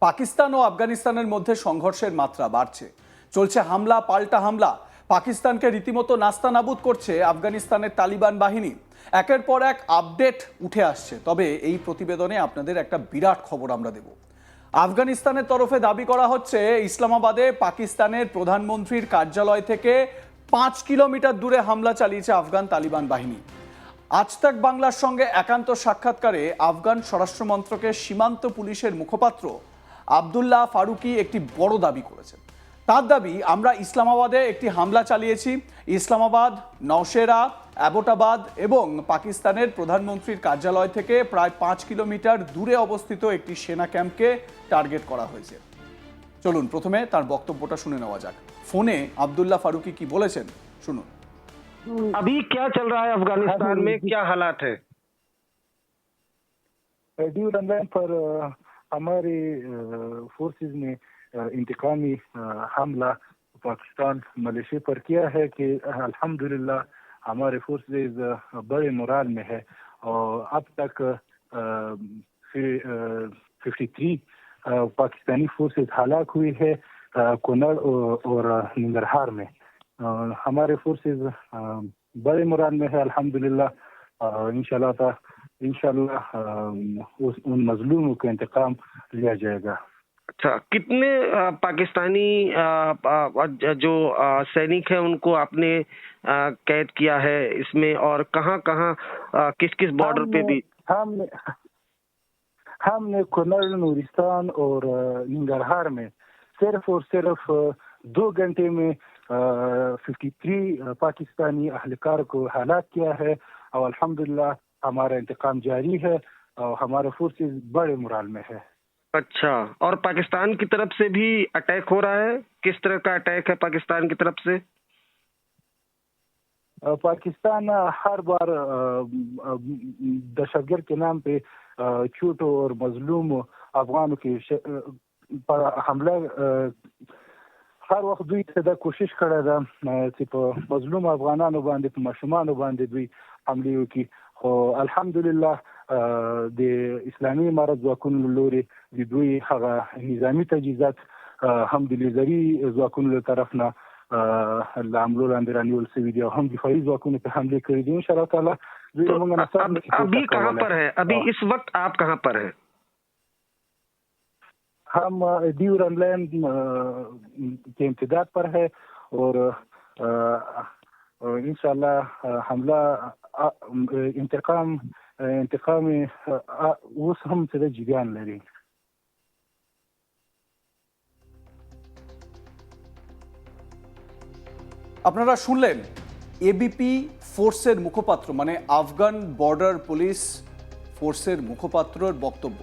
পাকিস্তান ও আফগানিস্তানের মধ্যে সংঘর্ষের মাত্রা বাড়ছে। চলছে হামলা পাল্টা হামলা। পাকিস্তানকে রীতিমতো নাস্তানাবুদ করছে আফগানিস্তানের তালিবান বাহিনী। একের পর এক আপডেট উঠে আসছে। তবে এই প্রতিবেদনে আপনাদের একটা বিরাট খবর আমরা দেব। আফগানিস্তানের তরফে দাবি করা হচ্ছে ইসলামাবাদে পাকিস্তানের প্রধানমন্ত্রীর কার্যালয় থেকে 5 কিলোমিটার দূরে হামলা চালিয়েছে আফগান তালিবান বাহিনী। আজ তাক বাংলার সঙ্গে একান্ত সাক্ষাৎকারে আফগান স্বরাষ্ট্র মন্ত্রকের সীমান্ত পুলিশের মুখপাত্র আবদুল্লাহ ফারুকি একটি বড় দাবি করেছেন। তার দাবি, আমরা ইসলামাবাদে একটি হামলা চালিয়েছি। ইসলামাবাদ, নওশেরা, অ্যাবোটাবাদ এবং পাকিস্তানের প্রধানমন্ত্রীর কার্যালয় থেকে প্রায় 5 কিলোমিটার দূরে অবস্থিত একটি সেনা ক্যাম্পকে টার্গেট করা হয়েছে। চলুন প্রথমে তার বক্তব্যটা শুনে নেওয়া যাক। ফোনে আবদুল্লাহ ফারুকি কি বলেছেন শুনুন। अभी क्या चल रहा है अफगानिस्तान में, क्या हालात है? ड्यू रमजान पर हमारे फोर्सेस ने इंतकामी हमला पाकिस्तान मलेशिया पर किया है कि अल्हम्दुलिल्लाह हमारे फोर्सेस बड़े मोराल में है और अब तक 53 पाकिस्तानी फोर्सेस हलाक हुई है कुनड़ और नंगरहार में। हमारे फोर्सेस बड़े मोराल में है अल्हम्दुलिल्लाह। इंशाल्लाह उन मजलूमों का इंतकाम लिया जाएगा। अच्छा, कितने पाकिस्तानी जो सैनिक हैं उनको आपने कैद किया है इसमें, और कहां कहां किस किस बॉर्डर पे भी? हमने कुनड़, नूरिस्तान और नंगरहार में सिर्फ और सिर्फ 2 घंटे में 53 पाकिस्तानी अहलकार को हलाक किया है और अल्हम्दुलिल्लाह हमारा इंतकाम जारी है और हमारा फोर्सेस बड़े मोराल में है। अच्छा, और पाकिस्तान की तरफ से भी अटैक हो रहा है? किस तरह का अटैक है पाकिस्तान की तरफ से? पाकिस्तान हर बार दहशतगर्द के नाम पे छोटो और मजलूम अफगानों के पर हमला हर वक्त دوی ته دا کوشش کړی ده چې په مظلوم افغانانو باندې په ماشومانو باندې دوی حملې وکړي، خو الحمدلله د اسلامي امارت ځواکونو له لورې د دوی هغه نظامي تجهیزات هم د لیزري ځواکونو له طرف نه له حملو لاندې رانیول شوي دي او هم دفاعي ځواکونو په حملې کړي دي. انشاءالله تعالی دوی موږ نصر अभी कहाँ पर है? अभी इस वक्त आप कहाँ पर है? हम ड्यू रमजान के इम्तिदाद पर है और इंशाल्लाह हमला इंतकाम उस हम से जिगान लड़ी। আপনারা শুনলেন এবিপি ফোর্সের মুখপাত্র মানে আফগান বর্ডার পুলিশ ফোর্সের মুখপাত্রর বক্তব্য।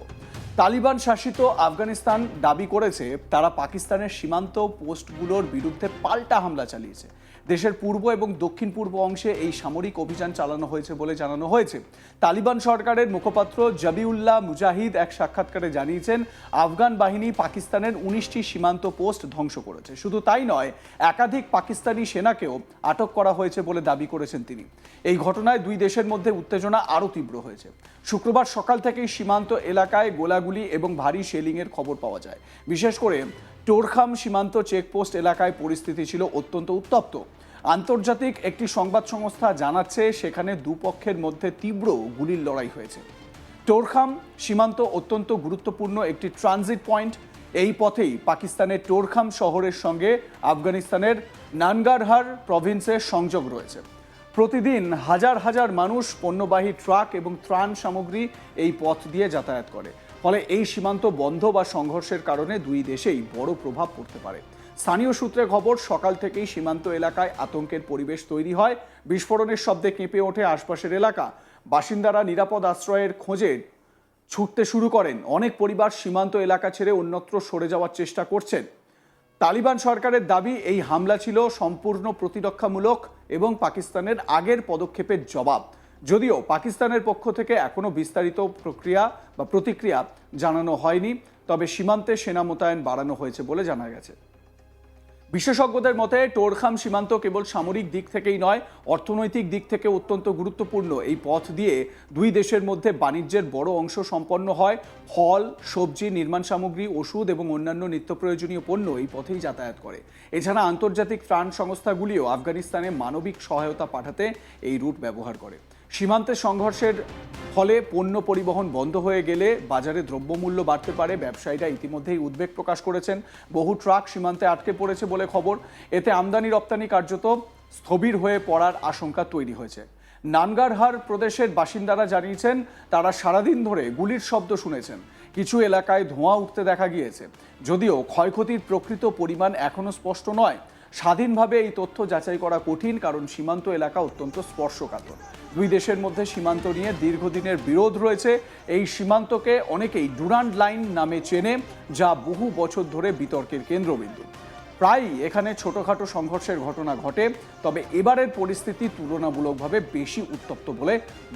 তালিবান শাসিত আফগানিস্তান দাবি করেছে তারা পাকিস্তানের সীমান্ত পোস্টগুলোর বিরুদ্ধে পাল্টা হামলা চালিয়েছে। দেশের পূর্ব এবং দক্ষিণ পূর্ব অংশে এই সামরিক অভিযান চালানো হয়েছে বলে জানানো হয়েছে। তালিবান সরকারের মুখপাত্র জবিউল্লাহ মুজাহিদ এক সাক্ষাৎকারে জানিয়েছেন আফগান বাহিনী পাকিস্তানের 19টি সীমান্ত পোস্ট ধ্বংস করেছে। শুধু তাই নয়, একাধিক পাকিস্তানি সেনাকেও আটক করা হয়েছে বলে দাবি করেছেন তিনি। এই ঘটনায় দুই দেশের মধ্যে উত্তেজনা আরও তীব্র হয়েছে। শুক্রবার সকাল থেকেই সীমান্ত এলাকায় গোলাগুলি এবং ভারী শেলিংয়ের খবর পাওয়া যায়। বিশেষ করে টোরখাম সীমান্ত চেকপোস্ট এলাকায় পরিস্থিতি ছিল অত্যন্ত উত্তপ্ত। আন্তর্জাতিক একটি সংবাদ সংস্থা জানাচ্ছে সেখানে দুপক্ষের মধ্যে তীব্র গুলির লড়াই হয়েছে। টোরখাম সীমান্ত অত্যন্ত গুরুত্বপূর্ণ একটি ট্রানজিট পয়েন্ট। এই পথেই পাকিস্তানের টোরখাম শহরের সঙ্গে আফগানিস্তানের নানগারহার প্রভিন্সের সংযোগ রয়েছে। প্রতিদিন হাজার হাজার মানুষ পণ্যবাহী ট্রাক এবং ত্রাণ সামগ্রী এই পথ দিয়ে যাতায়াত করে। ফলে এই সীমান্ত বন্ধ বা সংঘর্ষের কারণে দুই দেশেই বড় প্রভাব পড়তে পারে। স্থানীয় সূত্রে খবর, সকাল থেকেই সীমান্ত এলাকায় আতঙ্কের পরিবেশ তৈরি হয়। বিস্ফোরণের শব্দে কেঁপে ওঠে আশপাশের এলাকা। বাসিন্দারা নিরাপদ আশ্রয়ের খোঁজে ছুটতে শুরু করেন। অনেক পরিবার সীমান্ত এলাকা ছেড়ে অন্যত্র সরে যাওয়ার চেষ্টা করছেন। তালিবান সরকারের দাবি এই হামলা ছিল সম্পূর্ণ প্রতিরক্ষামূলক এবং পাকিস্তানের আগের পদক্ষেপের জবাব। যদিও পাকিস্তানের পক্ষ থেকে এখনো বিস্তারিত প্রতিক্রিয়া জানানো হয়নি, তবে সীমান্তে সেনা মোতায়েন বাড়ানো হয়েছে বলে জানা গেছে। বিশেষজ্ঞদের মতে টোরখাম সীমান্ত কেবল সামরিক দিক থেকেই নয়, অর্থনৈতিক দিক থেকে অত্যন্ত গুরুত্বপূর্ণ। এই পথ দিয়ে দুই দেশের মধ্যে বাণিজ্যের বড় অংশ সম্পন্ন হয়। ফল, সবজি, নির্মাণ সামগ্রী, ওষুধ এবং অন্যান্য নিত্য প্রয়োজনীয় পণ্য এই পথেই যাতায়াত করে। এছাড়া আন্তর্জাতিক ত্রাণ সংস্থাগুলিও আফগানিস্তানে মানবিক সহায়তা পাঠাতে এই রুট ব্যবহার করে। সীমান্তে সংঘর্ষের ফলে পণ্য পরিবহন বন্ধ হয়ে গেলে বাজারে দ্রব্যমূল্য বাড়তে পারে। ব্যবসায়ীরা ইতিমধ্যেই উদ্বেগ প্রকাশ করেছেন। বহু ট্রাক সীমান্তে আটকে পড়েছে বলে খবর। এতে আমদানি রপ্তানি কার্যত স্থবির হয়ে পড়ার আশঙ্কা তৈরি হয়েছে। নানগারহার প্রদেশের বাসিন্দারা জানিয়েছেন তারা সারাদিন ধরে গুলির শব্দ শুনেছেন। কিছু এলাকায় ধোঁয়া উঠতে দেখা গিয়েছে। যদিও ক্ষয়ক্ষতির প্রকৃত পরিমাণ এখনো স্পষ্ট নয়। স্বাধীনভাবে এই তথ্য যাচাই করা কঠিন, কারণ সীমান্ত এলাকা অত্যন্ত স্পর্শকাতর। দুই দেশের মধ্যে সীমান্ত নিয়ে দীর্ঘদিনের বিরোধ রয়েছে। এই সীমান্তকে অনেকেই ডুরান্ড লাইন নামে চেনে, যা বহু বছর ধরে বিতর্কের কেন্দ্রবিন্দু। প্রায়ই এখানে ছোটখাটো সংঘর্ষের ঘটনা ঘটে, তবে এবারের পরিস্থিতি তুলনামূলকভাবে বেশি উত্তপ্ত বলে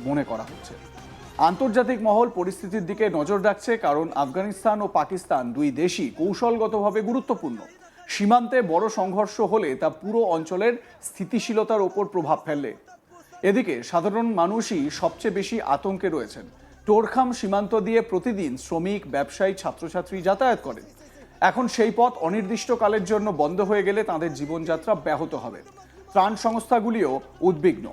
মনে করা হচ্ছে। আন্তর্জাতিক মহল পরিস্থিতির দিকে নজর রাখছে, কারণ আফগানিস্তান ও পাকিস্তান দুই দেশই কৌশলগতভাবে গুরুত্বপূর্ণ। সীমান্তে বড় সংঘর্ষ হলে তা পুরো অঞ্চলের স্থিতিশীলতার ওপর প্রভাব ফেলে। এদিকে সাধারণ মানুষই সবচেয়ে বেশি আতঙ্কে রয়েছেন। টোরখাম সীমান্ত দিয়ে প্রতিদিন শ্রমিক, ব্যবসায়ী, ছাত্রছাত্রী যাতায়াত করেন। এখন সেই পথ অনির্দিষ্টকালের জন্য বন্ধ হয়ে গেলে তাদের জীবনযাত্রা ব্যাহত হবে। ত্রাণ সংস্থাগুলিও উদ্বিগ্ন।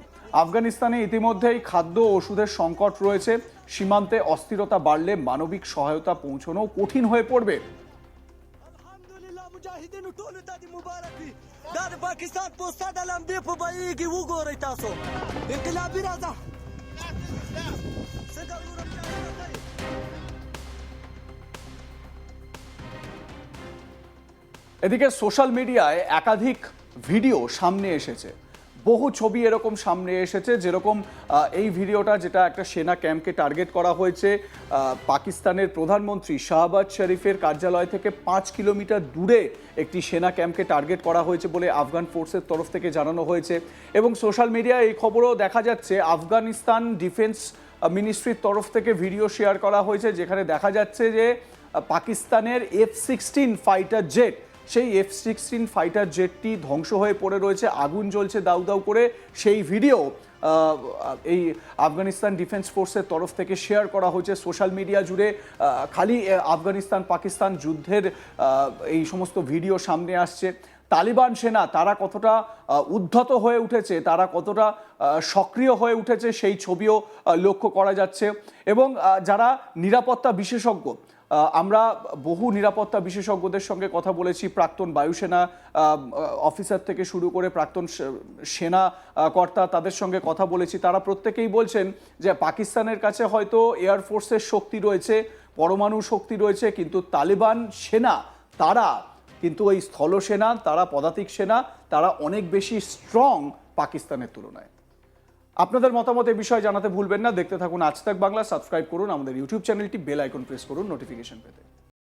আফগানিস্তানে ইতিমধ্যেই খাদ্য ও ওষুধের সংকট রয়েছে। সীমান্তে অস্থিরতা বাড়লে মানবিক সহায়তা পৌঁছানো কঠিন হয়ে পড়বে। مجاهدینو ټولو ته دې مبارک وي. دا د پاکستان پوسټه د لمبې په بیې وګورئ تاسو. انقلابي راځه څنګه ورور এদিকে সোশ্যাল মিডিয়ায় একাধিক ভিডিও সামনে এসেছে। বহু ছবি এরকম সামনে এসেছে, যেরকম এই ভিডিওটা, যেটা একটা সেনা ক্যাম্পকে টার্গেট করা হয়েছে। পাকিস্তানের প্রধানমন্ত্রী শাহবাজ শরীফের কার্যালয় থেকে 5 কিলোমিটার দূরে একটি সেনা ক্যাম্পকে টার্গেট করা হয়েছে বলে আফগান ফোর্সের তরফ থেকে জানানো হয়েছে। এবং সোশ্যাল মিডিয়ায় এই খবরও দেখা যাচ্ছে আফগানিস্তান ডিফেন্স মিনিস্ট্রির তরফ থেকে ভিডিও শেয়ার করা হয়েছে, যেখানে দেখা যাচ্ছে যে পাকিস্তানের F-16 ফাইটার জেট, সেই F-16 ফাইটার জেটটি ধ্বংস হয়ে পড়ে রয়েছে, আগুন জ্বলছে দাউ দাউ করে। সেই ভিডিও এই আফগানিস্তান ডিফেন্স ফোর্সের তরফ থেকে শেয়ার করা হয়েছে সোশ্যাল মিডিয়া জুড়ে। খালি আফগানিস্তান পাকিস্তান যুদ্ধের এই সমস্ত ভিডিও সামনে আসছে। তালিবান সেনা তারা কতটা উদ্ধত হয়ে উঠেছে, তারা কতটা সক্রিয় হয়ে উঠেছে, সেই ছবিও লক্ষ্য করা যাচ্ছে। এবং যারা নিরাপত্তা বিশেষজ্ঞ, আমরা বহু নিরাপত্তা বিশেষজ্ঞদের সঙ্গে কথা বলেছি, প্রাক্তন বায়ুসেনা অফিসার থেকে শুরু করে প্রাক্তন সেনা কর্তা, তাদের সঙ্গে কথা বলেছি। তারা প্রত্যেকেই বলছেন যে পাকিস্তানের কাছে হয়তো এয়ারফোর্সের শক্তি রয়েছে, পরমাণু শক্তি রয়েছে, কিন্তু তালিবান সেনা তারা কিন্তু ওই স্থলসেনা, তারা পদাতিক সেনা, তারা অনেক বেশি স্ট্রং পাকিস্তানের তুলনায়। আপনাদের মতামত এই বিষয়ে জানাতে ভুলবেন না। দেখতে থাকুন আজ তাক বাংলা। সাবস্ক্রাইব করুন আমাদের ইউটিউব চ্যানেলটি, বেল আইকন প্রেস করুন নোটিফিকেশন পেতে।